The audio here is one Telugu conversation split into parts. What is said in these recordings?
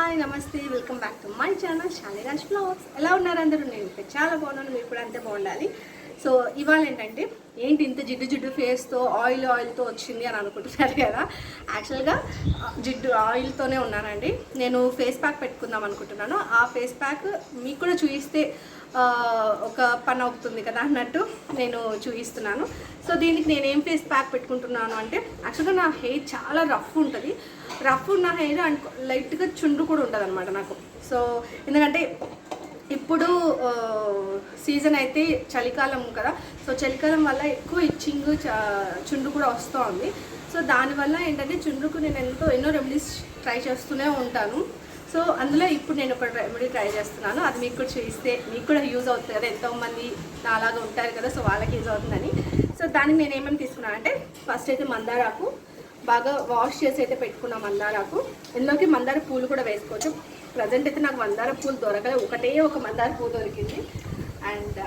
హాయ్ నమస్తే, welcome back to my channel Shaliraj blogs. ఎలా ఉన్నారు అందరూ? నేను చాలా బాగున్నాను, మీరు కూడా అంతే బాగుండాలి. సో ఇవాళ ఏంటంటే ఇంత జిడ్డు ఫేస్తో ఆయిల్తో వచ్చింది అని అనుకుంటున్నారు కదా. యాక్చువల్గా జిడ్డు ఆయిల్తోనే ఉన్నానండి. నేను ఫేస్ ప్యాక్ పెట్టుకుందాం అనుకుంటున్నాను. ఆ ఫేస్ ప్యాక్ మీకు కూడా చూపిస్తే ఒక పని అవుతుంది కదా అన్నట్టు నేను చూపిస్తున్నాను. సో దీనికి నేను ఏం ఫేస్ ప్యాక్ పెట్టుకుంటున్నాను అంటే, యాక్చువల్గా నా హెయిర్ చాలా రఫ్ ఉంటుంది. రఫ్ ఉన్న హెయిర్ అండ్ లైట్గా చుండ్రు కూడా ఉంటుంది అనమాట నాకు. సో ఎందుకంటే ఇప్పుడు సీజన్ అయితే చలికాలం కదా. సో చలికాలం వల్ల ఎక్కువ ఇచ్చింగ్ చుండ్రు కూడా వస్తూ ఉంది. సో దానివల్ల ఏంటంటే చుండ్రుకు నేను ఎన్నో రెమెడీస్ ట్రై చేస్తూనే ఉంటాను. సో అందులో ఇప్పుడు నేను ఒక రెమెడీ ట్రై చేస్తున్నాను. అది మీకు కూడా చూపిస్తే మీకు కూడా యూజ్ అవుతుంది కదా. ఎంతోమంది నాలాగా ఉంటారు కదా, సో వాళ్ళకి యూజ్ అవుతుందని. సో దానికి నేను ఏమేమి తీసుకున్నాను అంటే, ఫస్ట్ అయితే మందారాకు బాగా వాష్ చేసి అయితే పెట్టుకున్న మందారాకు. ఇందులోకి మందార పూలు కూడా వేసుకోవచ్చు. ప్రజెంట్ అయితే నాకు మందార పూలు దొరకలేదు, ఒక మందార పూలు దొరికింది. అండ్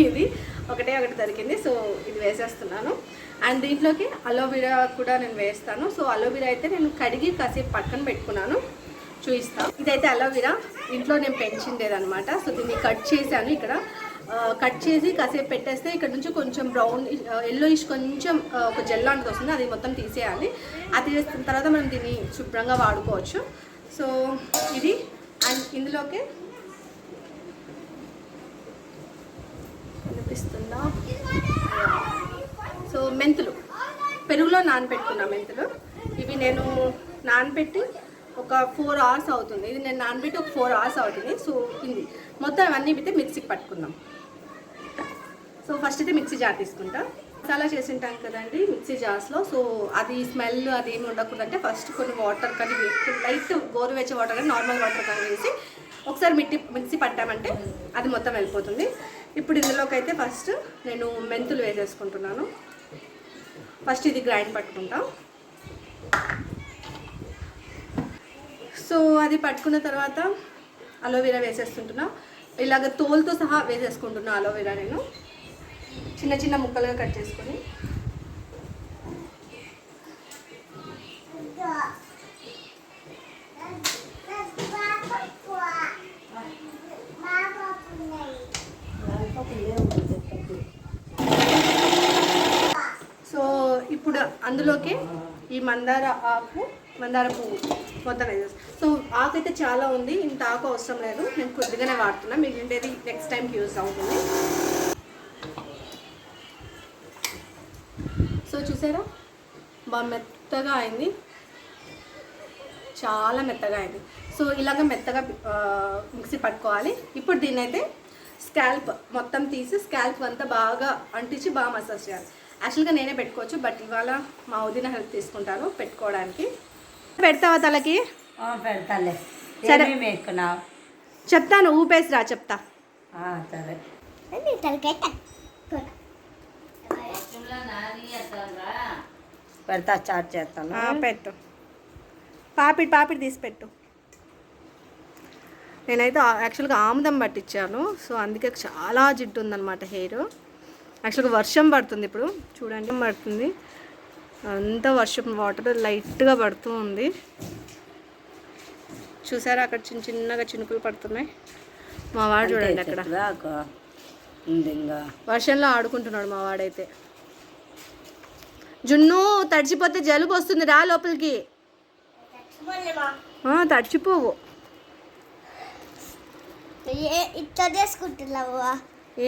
ఇది ఒకటి దొరికింది. సో ఇది వేసేస్తున్నాను. అండ్ దీంట్లోకి అలోవెరా కూడా నేను వేస్తాను. సో అలోవెరా అయితే నేను కడిగి కాసేపు పక్కన పెట్టుకున్నాను, చూపిస్తాను. ఇదైతే అలోవెరా ఇంట్లో నేను పెంచిండేదనమాట. సో దీన్ని కట్ చేశాను. ఇక్కడ కట్ చేసి కాసేపు పెట్టేస్తే ఇక్కడ నుంచి కొంచెం బ్రౌన్ ఎల్లోయిష్ కొంచెం ఒక జెల్ లాంటిది వస్తుంది. అది మొత్తం తీసేయాలి. అది తీసిన తర్వాత మనం దీన్ని శుభ్రంగా వాడుకోవచ్చు. సో ఇది. అండ్ ఇందులోకి కనిపిస్తుందా, సో మెంతులు, పెరుగులో నానబెట్టుకున్న మెంతులు. ఇవి నేను నానబెట్టి ఒక 4 hours అవుతుంది. ఇది నేను నానబెట్టి ఒక 4 hours అవుతుంది. సో ఇది మొత్తం అవన్నీ అయితే మిక్సీకి పట్టుకుందాం. సో ఫస్ట్ అయితే మిక్సీ జార్ తీసుకుంటా. మసాలా చేసి ఉంటాం కదండి మిక్సీ జార్స్లో. సో అది స్మెల్ అది ఏమి ఉండకూడదంటే ఫస్ట్ కొన్ని వాటర్ కానీ లైట్ గోరువెచ్చ వాటర్ కానీ నార్మల్ వాటర్ కానీ వేసి ఒకసారి మిక్సీ పట్టామంటే అది మొత్తం వెళ్ళిపోతుంది. ఇప్పుడు ఇందులోకి అయితే ఫస్ట్ నేను మెంతులు వేసేసుకుంటున్నాను. ఫస్ట్ ఇది గ్రైండ్ పట్టుకుంటాం. సో అది పట్టుకున్న తర్వాత అలోవెరా వేసేసుకుంటున్నా. ఇలాగ తోలుతో సహా వేసేసుకుంటున్నా అలోవెరా. నేను చిన్న చిన్న ముక్కలుగా కట్ చేసుకొని సో ఇప్పుడు అందులోకి ఈ మందార పువ్వు మొత్తం వేసేస్తాను. సో ఆకు అయితే చాలా ఉంది, ఇంత ఆకు అవసరం లేదు, నేను కొద్దిగానే వాడుతున్నా. మీకు ఏంటది నెక్స్ట్ టైంకి యూజ్ అవుతుంది. సో చూసారా బాగా మెత్తగా అయింది, చాలా మెత్తగా అయింది. సో ఇలాగ మెత్తగా మిక్సీ పట్టుకోవాలి. ఇప్పుడు దీన్ని అయితే స్కాల్ప్ మొత్తం తీసి స్కాల్ప్ అంతా బాగా అంటించి బాగా మసాజ్ చేయాలి. యాక్చువల్గా నేనే పెట్టుకోవచ్చు, బట్ ఇవాళ మా వదిన హెల్ప్ తీసుకుంటాను పెట్టుకోవడానికి. పెడతావా తలకి? పెడతాలే. సరే చెప్తాను, ఊపేసి రా చెప్తా. సరే పెడతా, చార్జ్ చేస్తాను. పెట్టు, పాపిడి తీసి పెట్టు. నేనైతే యాక్చువల్గా ఆముదం పట్టించాను. సో అందుకే చాలా జిడ్డు ఉందన్నమాట హెయిర్. యాక్చువల్గా వర్షం పడుతుంది ఇప్పుడు, చూడండి పడుతుంది అంతా వర్షం వాటర్ లైట్గా పడుతూ ఉంది. చూసారా అక్కడ చిన్నగా చినుకులు పడుతున్నాయి. మా వాడు చూడండి అక్కడ వర్షంలో ఆడుకుంటున్నాడు మా వాడైతే. జున్ను తడిచిపోతే జలుబు వస్తుంది, రా లోపలికి. తడిచిపోవు.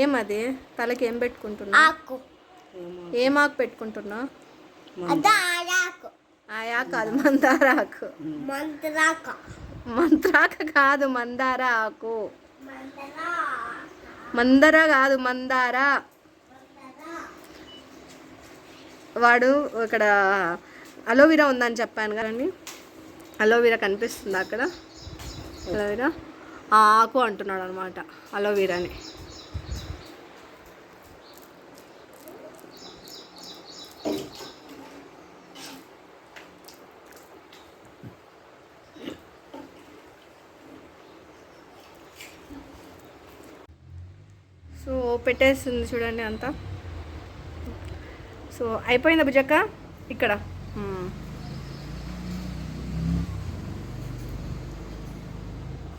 ఏమది తలకి ఏం పెట్టుకుంటున్నా? ఏం ఆకు పెట్టుకుంటున్నా? ఆయా కాదు, మందారాకు. మంత్రాక కాదు, మందార ఆకు. మందర కాదు, మందార. వాడు ఇక్కడ అలోవెరా ఉందని చెప్పాను కదండి, అలోవెరా కనిపిస్తుంది అక్కడ. అలోవెరా ఆకు అంటున్నాడు అనమాట, అలోవెరాని. సో పెట్టేస్తుంది చూడండి అంతా. సో అయిపోయిందా బుజ్జక్క? ఇక్కడ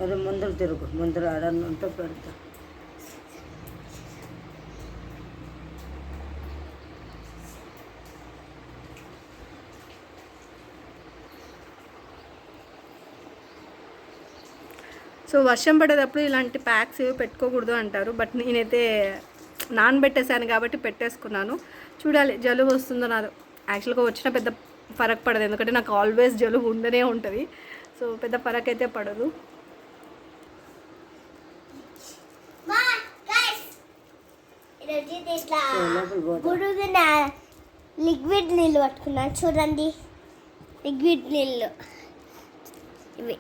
అది ముందర తిరుగు, ముందర ఆడన్న ఉంటే పెడతా. సో వర్షం పడేటప్పుడు ఇలాంటి ప్యాక్స్ ఏవి పెట్టుకోకూడదు అంటారు, బట్ నేనైతే నానబెట్టేసాను కాబట్టి పెట్టేసుకున్నాను. చూడాలి జలుబు వస్తుందో నాదో. యాక్చువల్గా వచ్చిన పెద్ద ఫరక్ పడదు, ఎందుకంటే నాకు ఆల్వేస్ జలుబు ఉండనే ఉంటుంది. సో పెద్ద ఫరక్ అయితే పడదు. లిక్విడ్ నీళ్ళు పట్టుకున్నాను చూడండి. లిక్విడ్ నీళ్ళు ఇవి.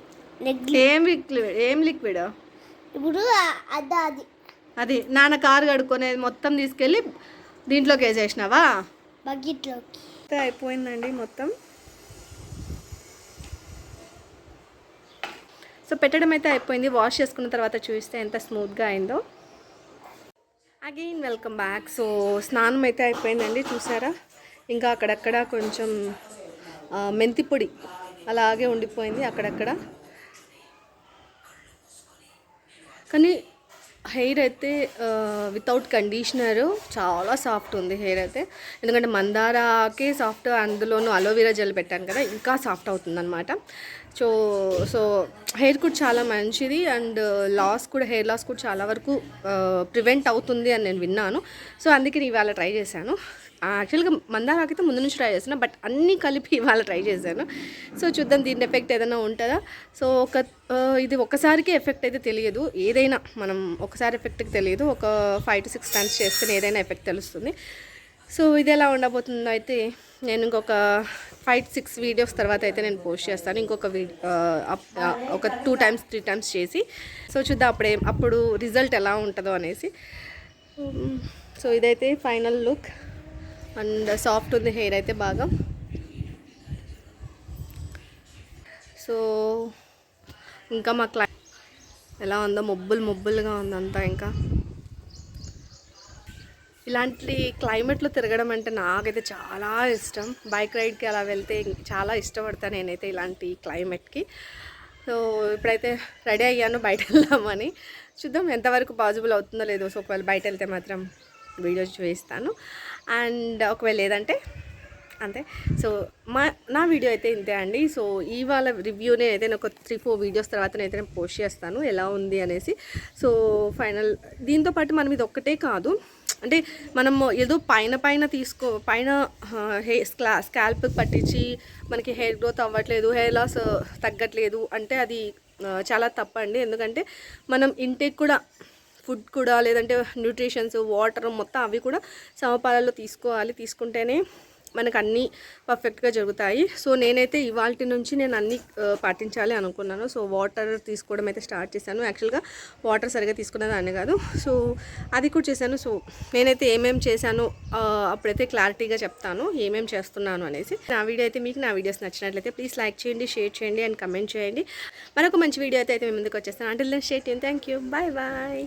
ఏం లిక్విడ్? ఇప్పుడు అది అది నాన్న కారు కడుక్కునేది మొత్తం తీసుకెళ్ళి దీంట్లోకి వేసేసినావా? బకెట్లోకి. అయిపోయిందండి మొత్తం. సో పెట్టడం అయితే అయిపోయింది. వాష్ చేసుకున్న తర్వాత చూస్తే ఎంత స్మూత్గా అయిందో. Again welcome back. సో స్నానం అయితే అయిపోయిందండి, చూసారా? ఇంకా అక్కడక్కడ కొంచెం మెంతి పొడి అలాగే ఉండిపోయింది అక్కడక్కడ. కానీ హెయిర్ అయితే వితౌట్ కండిషనరు చాలా సాఫ్ట్ ఉంది హెయిర్ అయితే. ఎందుకంటే మందారాకే సాఫ్ట్, అందులోనూ అలోవెరా జెల్ పెట్టాను కదా, ఇంకా సాఫ్ట్ అవుతుంది అనమాట. సో హెయిర్ కూడా చాలా మంచిది, అండ్ హెయిర్ లాస్ కూడా చాలా వరకు ప్రివెంట్ అవుతుంది అని నేను విన్నాను. సో అందుకే నేను ఇవాళ ట్రై చేశాను. యాక్చువల్గా మందారాకైతే ముందు నుంచి ట్రై చేశాను, బట్ అన్నీ కలిపి ఇవాళ ట్రై చేశాను. సో చూద్దాం దీని ఎఫెక్ట్ ఏదైనా ఉంటుందా. సో ఇది ఒక్కసారికి ఎఫెక్ట్ అయితే తెలియదు, ఏదైనా మనం ఒకసారి ఎఫెక్ట్కి తెలియదు, ఒక 5 to 6 times చేస్తేనే ఏదైనా ఎఫెక్ట్ తెలుస్తుంది. సో ఇది ఎలా ఉండబోతుందో అయితే నేను ఇంకొక 5 to 6 వీడియోస్ తర్వాత అయితే నేను పోస్ట్ చేస్తాను, ఇంకొక ఒక 2 times 3 times చేసి. సో చూద్దాం అప్పుడు రిజల్ట్ ఎలా ఉంటుందో అనేసి. సో ఇదైతే ఫైనల్ లుక్, అండ్ సాఫ్ట్ ఉంది హెయిర్ అయితే బాగా. సో ఇంకా మా ఎలా ఉందో, మొబ్బులుగా ఉందంతా. ఇంకా ఇలాంటి క్లైమేట్లో తిరగడం అంటే నాకైతే చాలా ఇష్టం. బైక్ రైడ్కి అలా వెళ్తే చాలా ఇష్టపడతాను నేనైతే ఇలాంటి క్లైమేట్కి. సో ఇప్పుడైతే రెడీ అయ్యాను బయట వెళ్దామని. చూద్దాం ఎంతవరకు పాసిబుల్ అవుతుందో లేదో. సో ఒకవేళ బయట వెళ్తే మాత్రం వీడియో చూపిస్తాను, అండ్ ఒకవేళ లేదంటే అంతే. సో నా వీడియో అయితే ఇంతే అండి. సో ఇవాళ రివ్యూనే అయితే నేను ఒక 3-4 వీడియోస్ తర్వాత నేను పోస్ట్ చేస్తాను ఎలా ఉంది అనేసి. సో ఫైనల్ దీంతో పాటు మనం ఇది ఒక్కటే కాదు, అంటే మనం ఏదో పైన స్కాల్ప్ పట్టించి మనకి హెయిర్ గ్రోత్ అవ్వట్లేదు, హెయిర్ లాస్ తగ్గట్లేదు అంటే అది చాలా తప్పండి. ఎందుకంటే మనం ఇంటేక్ కూడా, ఫుడ్ కూడా, లేదంటే న్యూట్రిషన్స్, వాటర్ మొత్తం అవి కూడా సమపాలలో తీసుకోవాలి. తీసుకుంటేనే మనకు అన్నీ పర్ఫెక్ట్గా జరుగుతాయి. సో నేనైతే ఇవాల్టి నుంచి నేను అన్నీ పాటించాలి అనుకున్నాను. సో వాటర్ తీసుకోవడం అయితే స్టార్ట్ చేశాను. యాక్చువల్గా వాటర్ సరిగా తీసుకునేదాన్ని కాదు, సో అది కూడా చేశాను. సో నేనైతే ఏమేమి చేశాను అప్పుడైతే క్లారిటీగా చెప్తాను ఏమేమి చేస్తున్నాను అనేసి. నా వీడియో అయితే మీకు నా వీడియోస్ నచ్చినట్లయితే ప్లీజ్ లైక్ చేయండి, షేర్ చేయండి, అండ్ కమెంట్ చేయండి. మరొక మంచి వీడియో అయితే మేము ముందుకు వచ్చేస్తాను. Until then stay tune. Thank you. Bye bye.